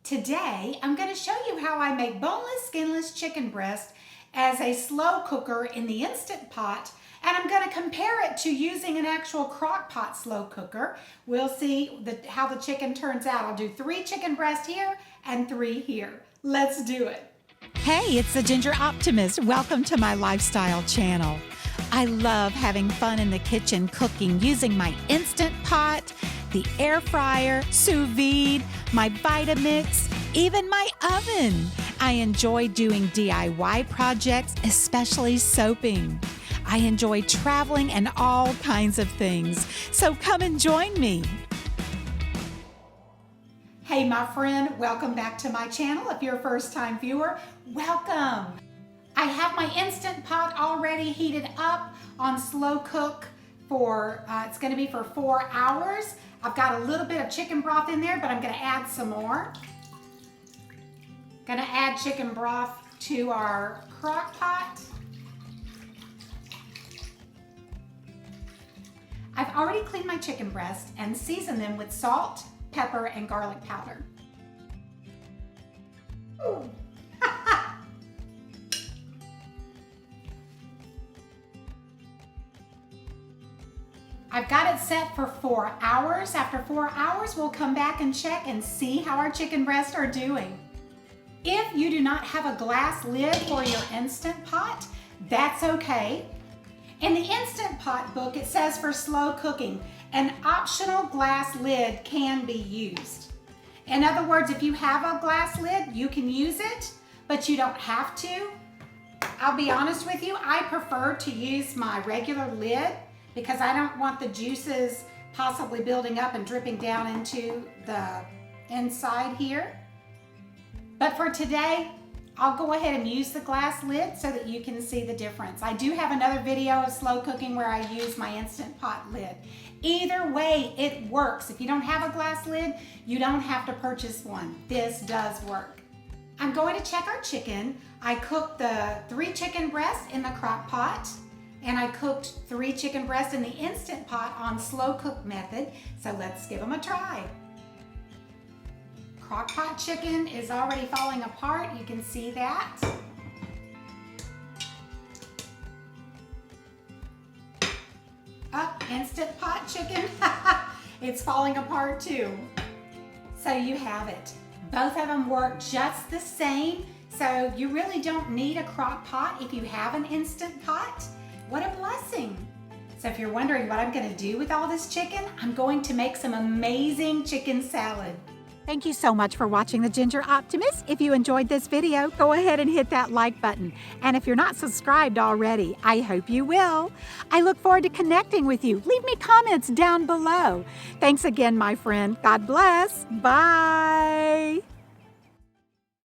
Today, I'm going to show you how I make boneless, skinless chicken breast as a slow cooker in the Instant Pot, and I'm going to compare it to using an actual crock pot slow cooker. We'll see how the chicken turns out. I'll do 3 chicken breasts here and 3 here. Let's do it. Hey, it's the Ginger Optimist. Welcome to my lifestyle channel. I love having fun in the kitchen cooking using my Instant Pot, the air fryer, sous vide, my Vitamix, even my oven. I enjoy doing DIY projects, especially soaping. I enjoy traveling and all kinds of things. So come and join me. Hey, my friend, welcome back to my channel. If you're a first-time viewer, welcome. I have my Instant Pot already heated up on slow cook for, it's gonna be for 4 hours. I've got a little bit of chicken broth in there, but I'm gonna add some more. Gonna add chicken broth to our crock pot. I've already cleaned my chicken breast and seasoned them with salt, pepper, and garlic powder. Ooh. I've got it set for 4 hours. After 4 hours, we'll come back and check and see how our chicken breasts are doing. If you do not have a glass lid for your Instant Pot, that's okay. In the Instant Pot book, it says for slow cooking, an optional glass lid can be used. In other words, if you have a glass lid, you can use it, but you don't have to. I'll be honest with you, I prefer to use my regular lid because I don't want the juices possibly building up and dripping down into the inside here. But for today, I'll go ahead and use the glass lid so that you can see the difference. I do have another video of slow cooking where I use my Instant Pot lid. Either way, it works. If you don't have a glass lid, you don't have to purchase one. This does work. I'm going to check our chicken. I cooked the 3 chicken breasts in the crock pot, and I cooked 3 chicken breasts in the Instant Pot on slow cook method. So let's give them a try. Crock pot chicken is already falling apart. You can see that. Instant Pot chicken. It's falling apart too. So you have it. Both of them work just the same. So you really don't need a crock pot if you have an Instant Pot. What a blessing. So if you're wondering what I'm gonna do with all this chicken, I'm going to make some amazing chicken salad. Thank you so much for watching the Ginger Optimist. If you enjoyed this video, go ahead and hit that like button. And if you're not subscribed already, I hope you will. I look forward to connecting with you. Leave me comments down below. Thanks again, my friend. God bless. Bye.